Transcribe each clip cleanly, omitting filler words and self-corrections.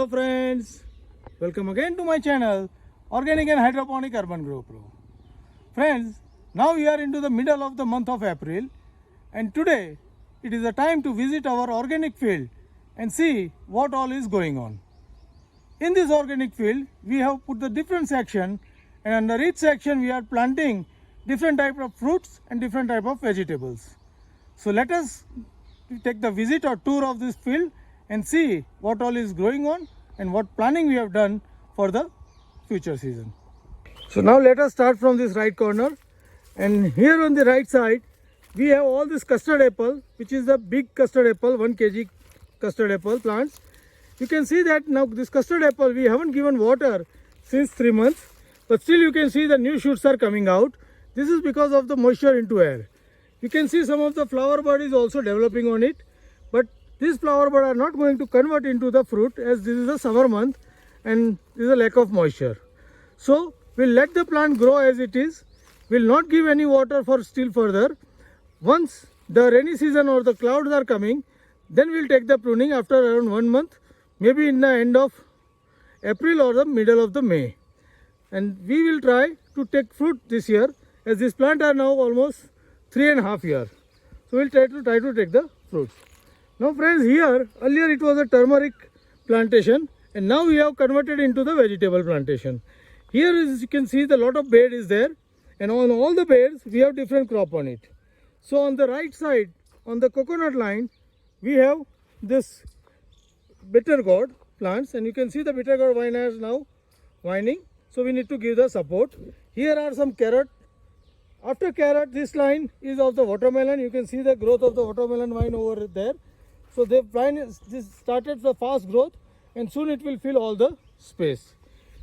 friends, welcome again to my channel Organic and Hydroponic Urban Grow Pro. Friends, now we are into the middle of the month of April and today it is a time to visit our organic field and see what all is going on. In this organic field we have put the different section and under each section we are planting different type of fruits and different type of vegetables. So let us take the visit or tour of this field and see what all is going on and what planning we have done for the future season. So now let us start from this right corner, and here on the right side we have all this custard apple, which is the big custard apple, 1 kg custard apple plants. You can see that now this custard apple we haven't given water since 3 months, but still you can see the new shoots are coming out. This is because of the moisture into air. You can see some of the flower bud is also developing on it, but these flower bud are not going to convert into the fruit as this is a summer month and there is a lack of moisture. So we'll let the plant grow as it is. We'll not give any water for still further. Once the rainy season or the clouds are coming, then we'll take the pruning after around 1 month, maybe in the end of April or the middle of the May. And we will try to take fruit this year, as these plants are now almost 3.5 years. So we'll try to take the fruits. Now friends, here earlier it was a turmeric plantation and now we have converted into the vegetable plantation. Here is, you can see the lot of bed is there, and on all the beds we have different crop on it. So on the right side on the coconut line we have this bitter gourd plants, and you can see the bitter gourd vine is now vining, so we need to give the support. Here are some carrot. After carrot, this line is of the watermelon. You can see the growth of the watermelon vine over there. So the vine this started the fast growth and soon it will fill all the space.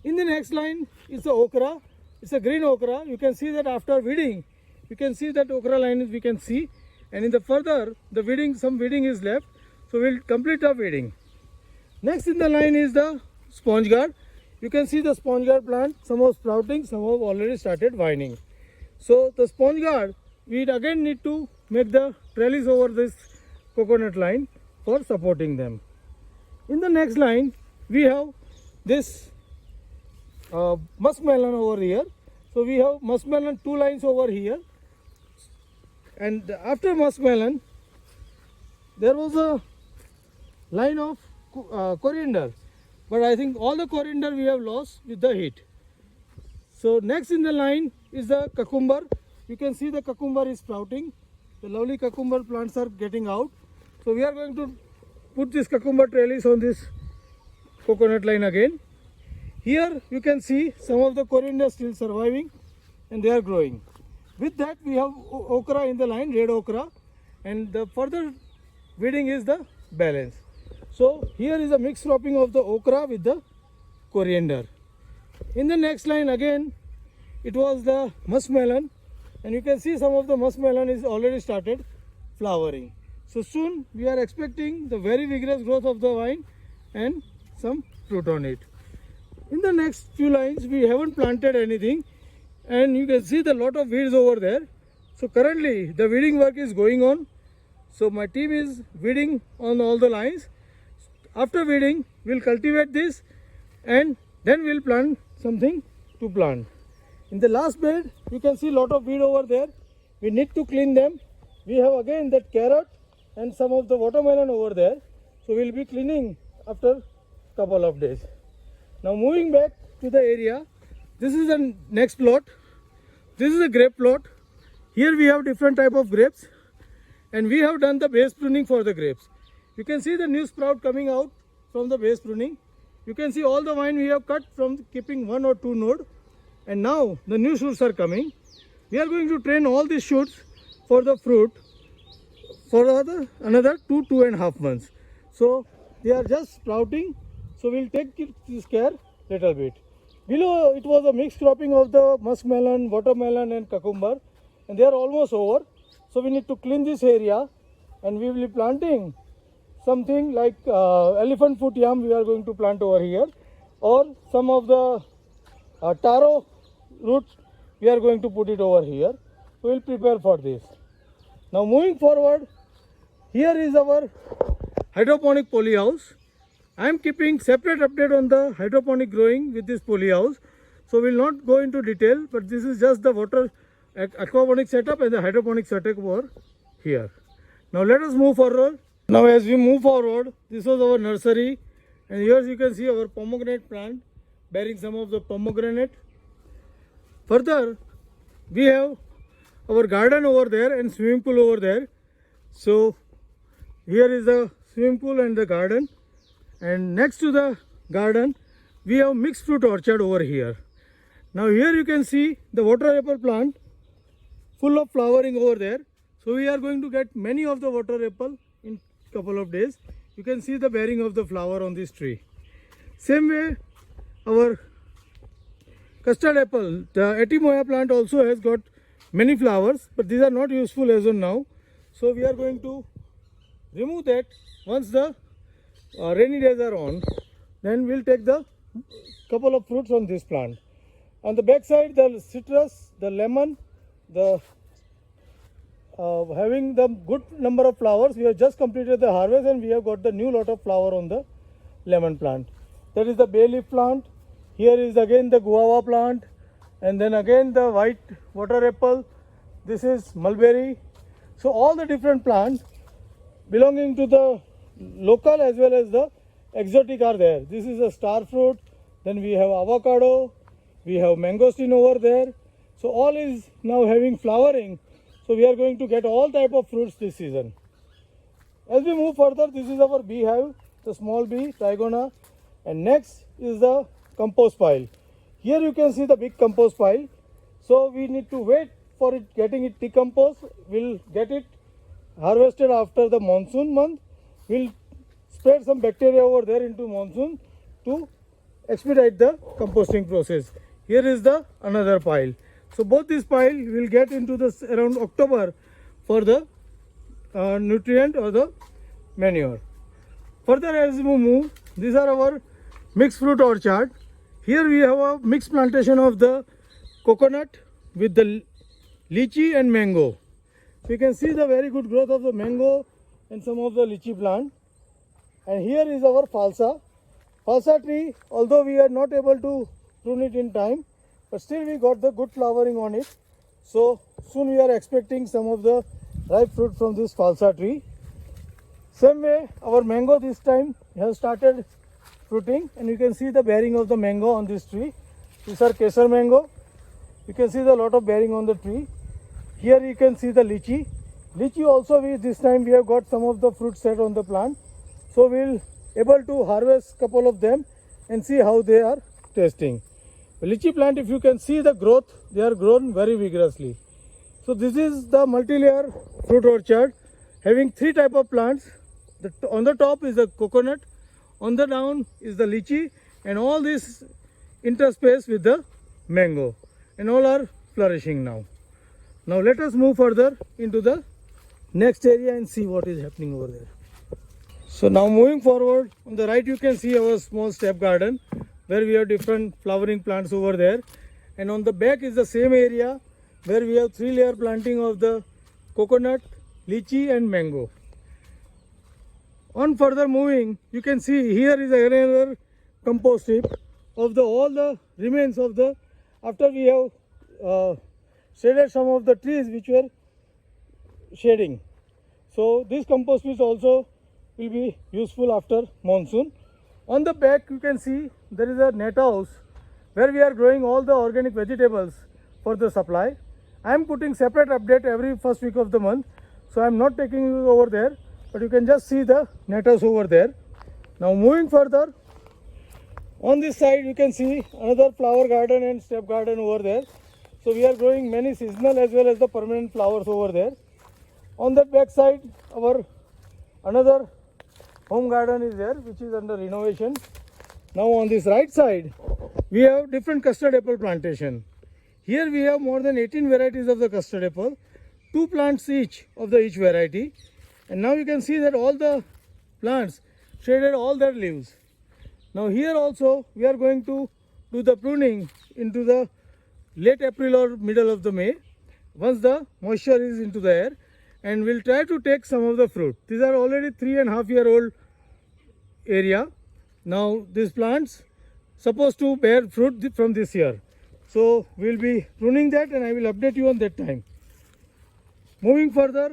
In the next line is the okra. It's a green okra. You can see that after weeding, you can see that okra line we can see, and in the further the weeding, some weeding is left. So we'll complete the weeding. Next in the line is the sponge gourd. You can see the sponge gourd plant, some are sprouting, some have already started vining. So the sponge gourd, we again need to make the trellis over this coconut line for supporting them. In the next line we have this muskmelon over here. So we have muskmelon 2 lines over here, and after muskmelon there was a line of coriander, but I think all the coriander we have lost with the heat. So next in the line is the cucumber. You can see the cucumber is sprouting. The lovely cucumber plants are getting out. So we are going to put this cucumber trellis on this coconut line again. Here you can see some of the coriander still surviving and they are growing. With that we have okra in the line, red okra, and the further weeding is the balance. So here is a mixed cropping of the okra with the coriander. In the next line again it was the muskmelon, and you can see some of the muskmelon is already started flowering. So soon we are expecting the very vigorous growth of the vine and some fruit on it. In the next few lines we haven't planted anything, and you can see the lot of weeds over there. So currently the weeding work is going on. So my team is weeding on all the lines. After weeding we'll cultivate this and then we'll plant something to plant. In the last bed you can see lot of weed over there. We need to clean them. We have again that carrot and some of the watermelon over there. So we'll be cleaning after couple of days. Now moving back to the area, this is the next plot. This is a grape plot. Here we have different type of grapes, and we have done the base pruning for the grapes. You can see the new sprout coming out from the base pruning. You can see all the vine we have cut from keeping 1 or 2 node, and now the new shoots are coming. We are going to train all these shoots for the fruit for another 2.5 months. So they are just sprouting, so we'll take this care little bit. Below it was a mixed cropping of the muskmelon, watermelon and cucumber, and they are almost over. So we need to clean this area, and we will be planting something like elephant foot yam we are going to plant over here, or some of the taro roots we are going to put it over here. So we will prepare for this. Now moving forward, here is our hydroponic poly house. I am keeping separate update on the hydroponic growing with this poly house. So we will not go into detail, but this is just the water aquaponic setup and the hydroponic setup over here. Now let us move forward. Now as we move forward, this was our nursery, and here you can see our pomegranate plant bearing some of the pomegranate. Further, we have our garden over there and swimming pool over there. So here is the swimming pool and the garden, and next to the garden we have mixed fruit orchard over here. Now here you can see the water apple plant full of flowering over there. So we are going to get many of the water apple in couple of days. You can see the bearing of the flower on this tree. Same way our custard apple, the Etimoya plant also has got many flowers, but these are not useful as of now. So we are going to remove that once the rainy days are on. Then we'll take the couple of fruits on this plant. On the back side, the citrus, the lemon, the having the good number of flowers. We have just completed the harvest and we have got the new lot of flower on the lemon plant. That is the bay leaf plant. Here is again the guava plant, and then again the white water apple. This is mulberry. So all the different plants belonging to the local as well as the exotic are there. This is a star fruit. Then we have avocado. We have mangosteen over there. So all is now having flowering. So we are going to get all type of fruits this season. As we move further, this is our beehive, the small bee, Trigona. And next is the compost pile. Here you can see the big compost pile. So we need to wait for it getting it decomposed. We'll get it harvested after the monsoon month. We'll spread some bacteria over there into monsoon to expedite the composting process. Here is the another pile. So both this pile will get into this around October for the nutrient or the manure. Further as we move, these are our mixed fruit orchard. Here we have a mixed plantation of the coconut with the lychee and mango. So you can see the very good growth of the mango and some of the lychee plant. And here is our falsa. Falsa tree, although we are not able to prune it in time, but still we got the good flowering on it. So soon we are expecting some of the ripe fruit from this falsa tree. Same way our mango this time has started fruiting, and you can see the bearing of the mango on this tree. These are Kesar mango. You can see the lot of bearing on the tree. Here you can see the lychee. Lychee also this time we have got some of the fruit set on the plant. So we will able to harvest couple of them and see how they are tasting. The lychee plant, if you can see the growth, they are grown very vigorously. So this is the multi-layer fruit orchard having three type of plants. On the top is the coconut, on the down is the lychee, and all this interspace with the mango, and all are flourishing now. Now let us move further into the next area and see what is happening over there. So now moving forward, on the right you can see our small step garden where we have different flowering plants over there, and on the back is the same area where we have 3-layer planting of the coconut, lychee and mango. On further moving, you can see here is another compost heap of all the remains of the, after we have shaded some of the trees which were shading. So this compost piece also will be useful after monsoon. On the back you can see there is a net house where we are growing all the organic vegetables for the supply. I am putting separate update every first week of the month, so I am not taking you over there, but you can just see the net house over there. Now moving further, on this side you can see another flower garden and step garden over there. So we are growing many seasonal as well as the permanent flowers over there. On that back side our another home garden is there which is under renovation. Now on this right side we have different custard apple plantation. Here we have more than 18 varieties of the custard apple, 2 plants each of the each variety, and now you can see that all the plants shaded all their leaves. Now here also we are going to do the pruning into the late April or middle of the May once the moisture is into the air, and we'll try to take some of the fruit. These are already 3.5-year-old area. Now these plants supposed to bear fruit from this year. So we will be pruning that and I will update you on that time. Moving further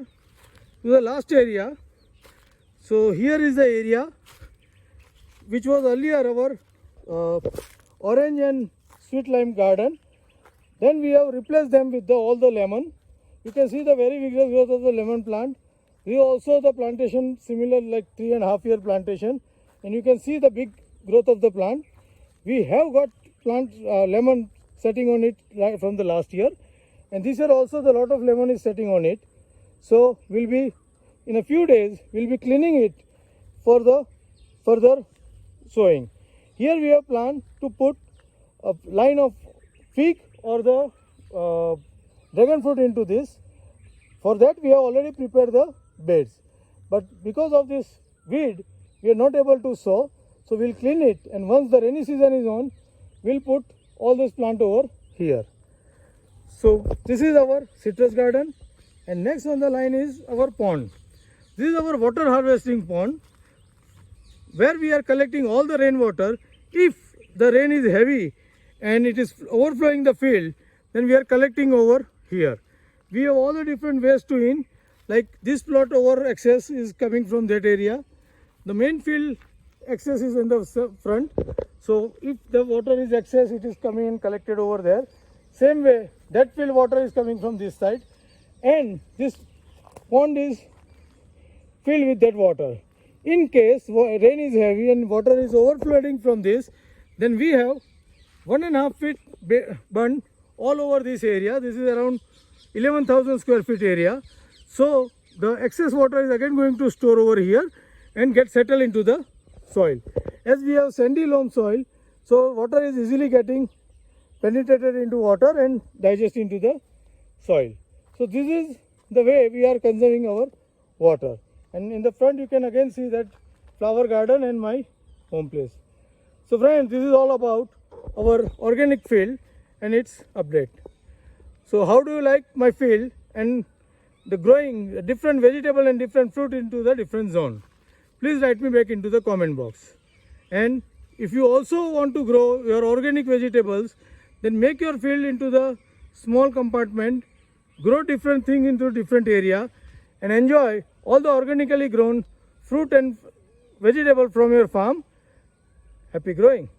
to the last area. So here is the area which was earlier our orange and sweet lime garden. Then we have replaced them with all the lemon. You can see the very vigorous growth of the lemon plant. This is also the plantation similar like 3.5 year plantation, and you can see the big growth of the plant. We have got lemon setting on it right from the last year, and this year also the lot of lemon is setting on it. So we'll be in a few days we'll be cleaning it for the further sowing. Here we have planned to put a line of fig or the dragon fruit into this. For that we have already prepared the beds, but because of this weed we are not able to sow, so we'll clean it, and once the rainy season is on we'll put all this plant over here. So this is our citrus garden, and next on the line is our pond. This is our water harvesting pond where we are collecting all the rainwater. If the rain is heavy and it is overflowing the field, then we are collecting over here. We have all the different ways to in, like this plot over excess is coming from that area. The main field excess is in the front. So if the water is excess, it is coming and collected over there. Same way, that field water is coming from this side, and this pond is filled with that water. In case rain is heavy and water is overflowing from this, then we have 1.5 feet bund all over this area. This is around 11,000 square feet area. So the excess water is again going to store over here and get settled into the soil. As we have sandy loam soil, so water is easily getting penetrated into water and digest into the soil. So this is the way we are conserving our water. And in the front you can again see that flower garden and my home place. So friends, this is all about our organic field and its update. So how do you like my field and the growing different vegetable and different fruit into the different zone? Please write me back into the comment box. And if you also want to grow your organic vegetables, then make your field into the small compartment, grow different things into different area, and enjoy all the organically grown fruit and vegetable from your farm. Happy growing!